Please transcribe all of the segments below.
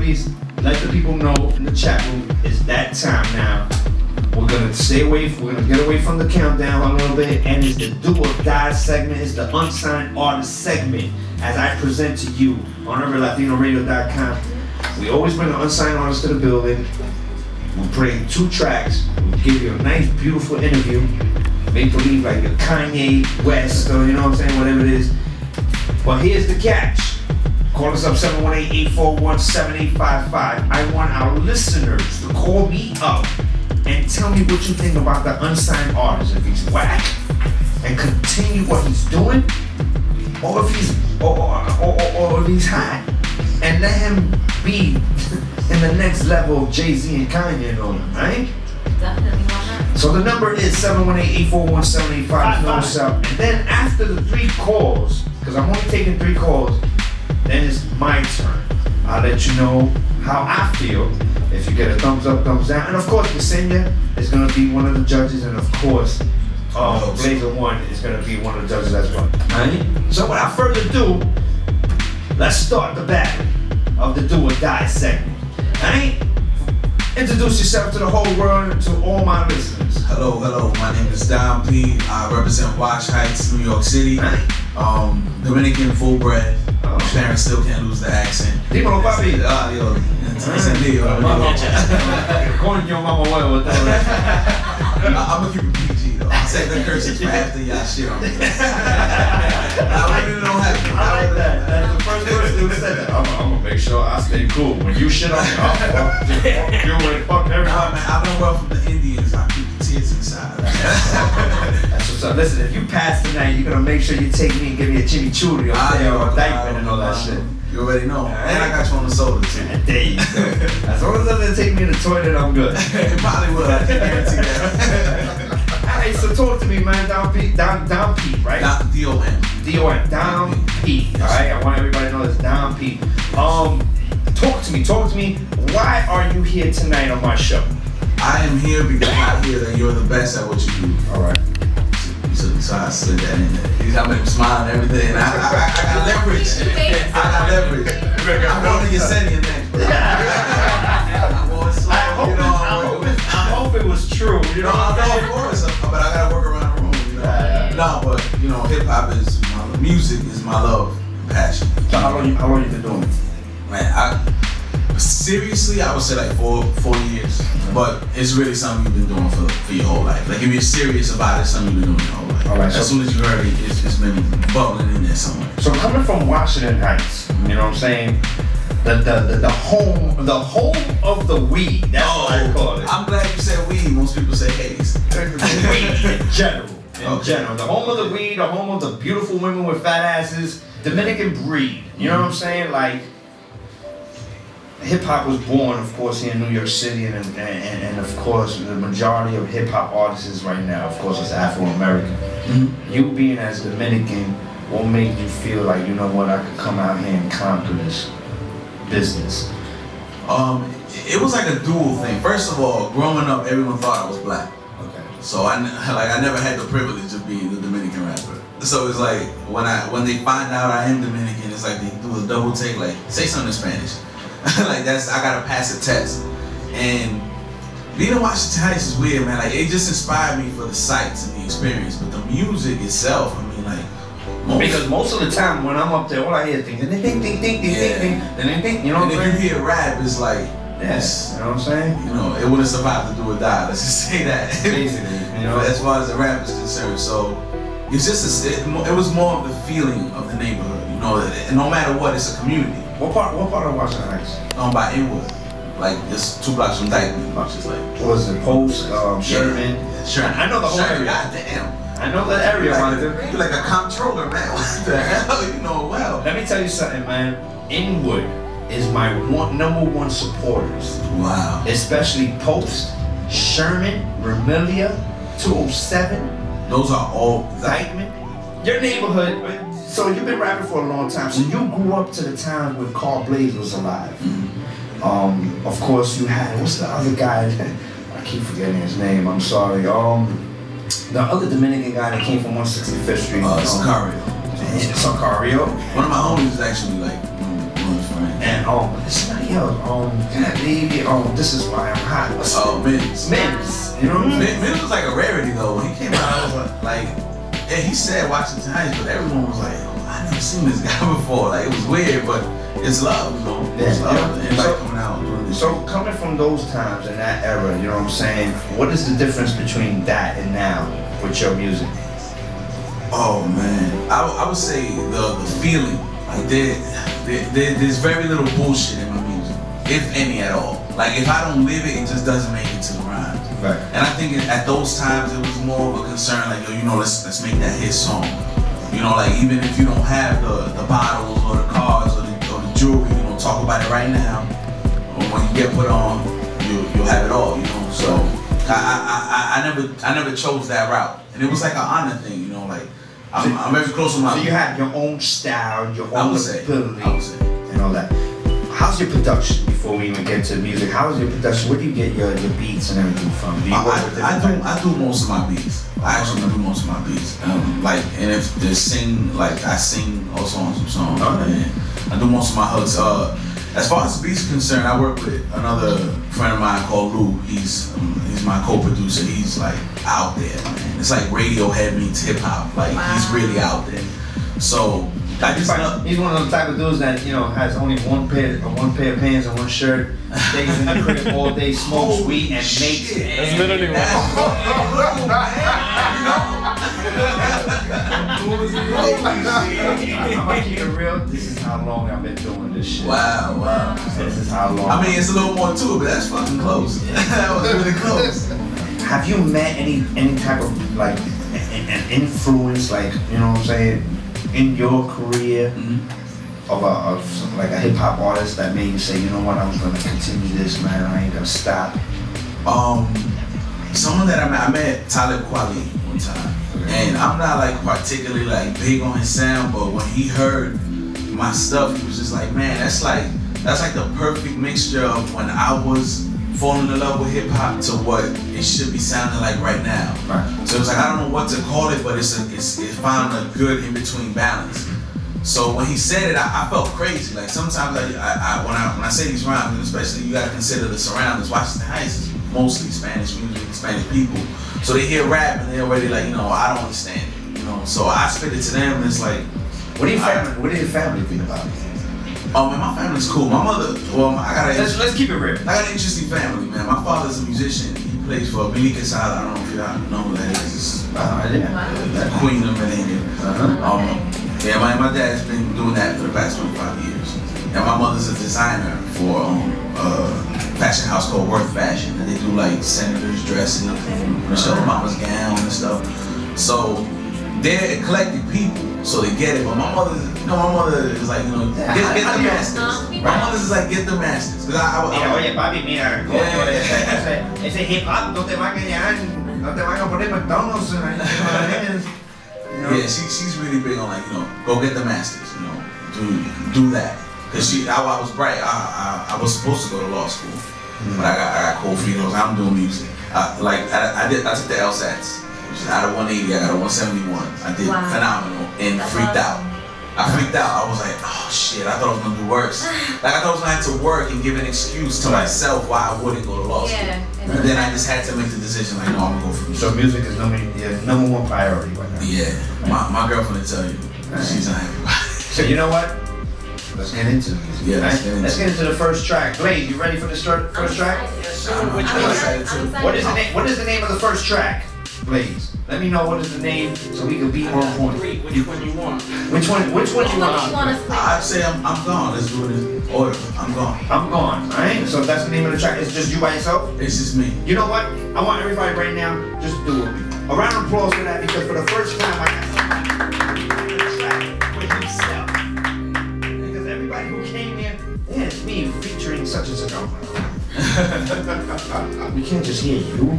please let the people know in the chat room, it's that time now. We're gonna we're gonna get away from the countdown a little bit, and it's the Do or Die segment, it's the unsigned artist segment, as I present to you on UrbanLatinoRadio.com. We always bring an unsigned artist to the building. We bring 2 tracks, we give you a nice, beautiful interview, make believe like you're Kanye West, or you know what I'm saying, whatever it is. But here's the catch. Call us up 718-841-7855. I want our listeners to call me up and tell me what you think about the unsigned artist. If he's whack and continue what he's doing, or if he's or if he's hot, and let him be in the next level of Jay-Z and Kanye and all that, right? Definitely want that. So the number is 718-841-7855. And then after the 3 calls, because I'm only taking 3 calls, then it's my turn. I'll let you know how I feel. If you get a thumbs up, thumbs down. And of course, Jessenia is going to be one of the judges. And of course, Blazerone is going to be one of the judges as well. Right? So without further ado, let's start the battle of the Do or Die segment. Alright? Introduce yourself to the whole world and to all my listeners. Hello, my name is Don P. I represent Wash Heights, New York City. Dominican full-bred. Parents still can't lose the accent. Dímelo, papi. Yo, entendido. Coño, mama huevo. I'm gonna keep it PG though. I'll say the curses for after y'all shit on me. I really don't have to. I like that. That's the first person who said that. I'm gonna make sure I stay cool. When you shit on me, I'll fuck everybody. Nah, man, I know well from the Indians. I keep the tears inside. That's what's up. Listen, if you pass tonight, you're gonna make sure you take me and give me a chimichurri or diamond and all that shit. You already know. And I got you on the soda too. There you go. As long as it doesn't take me in the toilet, I'm good. It probably will. I can guarantee that. Alright, so talk to me, man. Down P, right? D-O-N. D-O-N. Down P. Alright, I want everybody to know this. Down P. Talk to me. Why are you here tonight on my show? I am here because I hear that you're the best at what you do. Alright. So I slid that in there. You got me smiling and everything. I got leverage. I got leverage. I'm going to Jessenia next, bro. I hope it was true. You know, of course, but I gotta work around the room. You know? No, but you know, hip hop is music is my love and passion. So how long you been doing it? Man, seriously, I would say like 4 years. But it's really something you've been doing for your whole life. Like if you're serious about it, it's something you've been doing your whole life. Alright, as soon as you heard it, it's been bubbling in there somewhere. So coming from Washington Heights, you know what I'm saying? The home of the weed. That's what I call it. I'm glad you said weed. Most people say haze. Weed in general. The home of the weed, the home of the beautiful women with fat asses, Dominican breed. You know what I'm saying? Like, hip hop was born, of course, here in New York City, and of course, the majority of hip hop artists right now, of course, is Afro American. Mm-hmm. You being as Dominican, what made you feel like, you know what, I could come out here and conquer this business? It was like a dual thing. First of all, growing up, everyone thought I was black. Okay. So I never had the privilege of being the Dominican rapper. So it's like when they find out I am Dominican, it's like they do a double take, like say something in Spanish. Like I gotta pass a test. And being in Washington Heights is weird, man. Like it just inspired me for the sights and the experience, but the music itself, I mean, like. Because most of the time when I'm up there, all I hear is ding, ding, ding, ding, ding, ding, ding, ding, ding. You know what I'm saying? And if you hear rap, it's like, yes, you know what I'm saying? You know, it wouldn't survive to do or die. Let's just say that. Basically, you know. As far as the rap is concerned, so it's just it was more of the feeling of the neighborhood. You know, and no matter what, it's a community. What part of Washington Heights? By Inwood, like just 2 blocks from Dykeman, which is like. What was it? Post, Sherman. Sherman. I know the whole area. Goddamn. I know the area. You're like a comptroller, man. What the hell? You know it well. Let me tell you something, man. Inwood is my #1 supporters. Wow. Especially Post, Sherman, Vermilia, 207. Those are all Dykeman. Your neighborhood. So you've been rapping for a long time. So you grew up to the time when Carl Blaze was alive. Mm-hmm. Of course, you had what's the other guy? I keep forgetting his name. I'm sorry. The other Dominican guy that came from 165th Street. Sicario. Sicario. One of my homies is actually like one of his friends. And it's somebody yo, can I leave you? This is why I'm hot. Mims. Mims. You know what I mean? Mims was like a rarity though. When he came out, I was like, yeah, he said Washington Heights, but everyone was like, I never seen this guy before. Like, it was weird, but it's love, you know? It's love. And like coming out and doing this. So coming from those times and that era, you know what I'm saying? What is the difference between that and now with your music? Oh man, I would say the feeling. Like there's very little bullshit in my music, if any at all. Like if I don't live it, it just doesn't make it to the rhymes. Right. And I think at those times it was more of a concern, like yo, you know, let's make that hit song. You know, like even if you don't have the bottles or the cars or the jewelry, you know, talk about it right now. Or when you get put on, you'll have it all. You know, so I never chose that route, and it was like an honor thing. You know, like. I'm very close to my. So you have your own style, your own ability, I would say. and all that. How's your production before we even get to music? How is your production? Where do you get your beats and everything from? Do you I do most of my beats. I actually do most of my beats. And if they sing, like I sing also on some songs. And I do most of my hooks. As far as the beats are concerned, I work with another friend of mine called Lou. He's my co-producer. He's like out there, man. It's like Radiohead meets hip hop. Like he's really out there. So he's one of those type of dudes that has only one pair of pants and one shirt. Stays in the crib all day, smokes weed, and makes it. That's literally I'm gonna keep it real. This is how long I've been doing this shit. Wow. This is how long. I mean, it's a little more to it, but that's fucking close. That was really close. Have you met any type of like an influence, like you know what I'm saying, in your career of like a hip hop artist that made you say, you know what, I'm gonna continue this, man. I ain't gonna stop. Someone that I met Talib Kweli one time, and I'm not like particularly like big on his sound, but when he heard my stuff, he was just like, man, that's like the perfect mixture of when I was falling in love with hip hop to what it should be sounding like right now. Right. So it's like I don't know what to call it, but it found a good in between balance. So when he said it, I felt crazy. Like sometimes when I say these rhymes, and especially you gotta consider the surroundings. Washington Heights is mostly Spanish music, Spanish people. So they hear rap and they're already like, I don't understand it. So I spit it to them and it's like, what do your family think about it? Oh man, my family's cool. My mother, let's keep it real. I got an interesting family, man. My father's a musician. He plays for Billy Quesada. I don't know if y'all know who that is. The queen of merengue. Yeah, my dad's been doing that for the past 25 years. And my mother's a designer for a fashion house called Worth Fashion. And they do like senators' dresses, Michelle Obama's gown and stuff. So they're eclectic people, so they get it. But my mother is like, get the masters. My mother's like, get the masters. Oye, papi, mira, ese hip hop no te va a poner McDonald's. Yeah, she's really big on like, go get the masters, do that. Cause I was bright. I was supposed to go to law school, but I got cold feet. I'm doing music. I took the LSATs. Out of 180, I got a 171. I did phenomenal and freaked out. I freaked out. I was like, oh shit, I thought I was gonna do worse. Like I thought I was gonna have to work and give an excuse to myself why I wouldn't go to law school. And then I just had to make the decision like, no, I'm gonna go for music. So music is number one priority right now. Yeah, my girlfriend will tell you. She's not happy about it. So you know what? Let's get into the music. Yeah, let's get into the first track. Blaze, you ready for the first track? Yes, sir. What is the name of the first track? Blaze, let me know what is the name so we can be on point. Which one you want? Which one you want? I'd say I'm gone. Let's do it in order. I'm gone. I'm gone. Alright? So that's the name of the track. It's just you by yourself? It's just me. You know what? I want everybody right now, just do it. A round of applause for that because for the first time I got somebody to track with himself. Because everybody who came here, it's me featuring such and such. We can't just hear you.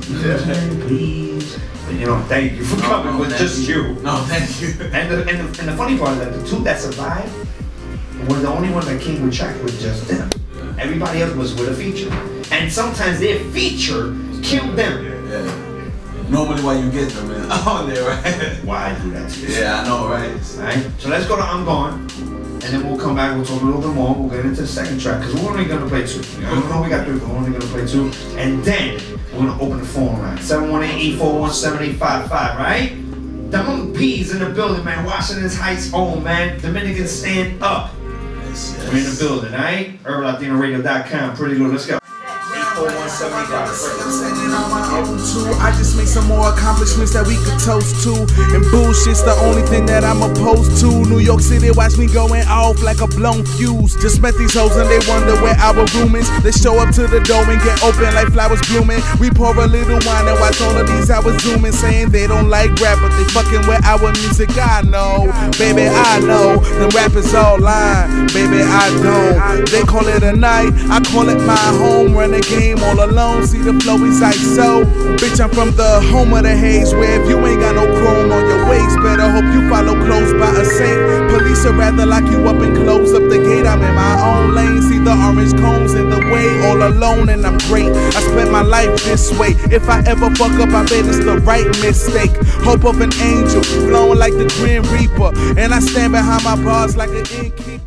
Please. Thank you for coming with just you. No, thank you. And the funny part is that the two that survived were the only one that came with track with just them. Everybody else was with a feature. And sometimes their feature killed them. Yeah. Normally why you get them, man. Oh, there, right? Why I do that to you? Yeah, I know, right? Alright? So let's go to I'm Gone. and then we'll come back, we'll talk a little bit more, we'll get into the second track, because we're only going to play 2. I don't know we got 3, but we're only going to play 2. And then we're going to open the phone line. 718-841-7855, right? Them P's in the building, man. Washington Heights home, man. Dominicans stand up. Yes. We're in the building, alright? UrbanLatinoRadio.com. Pretty Lou, let's go. I'm standing on my own too. I just make some more accomplishments that we could toast to. And bullshit's the only thing that I'm opposed to. New York City, watch me going off like a blown fuse. Just met these hoes and they wonder where our room is. They show up to the door and get open like flowers blooming. We pour a little wine and watch all of these hours zooming, saying they don't like rap, but they fucking with our music. I know, baby, I know. The rappers all lying, baby, I don't. They call it a night, I call it my home. Run the game all alone, see the flow is like so. Bitch, I'm from the home of the haze, where if you ain't got no chrome on your waist, better hope you follow close by a saint. Police would rather lock you up and close up the gate. I'm in my own lane, see the orange cones in the way, all alone and I'm great. I spent my life this way. If I ever fuck up, I bet it's the right mistake. Hope of an angel, flowing like the Grim Reaper, and I stand behind my bars like an innkeeper.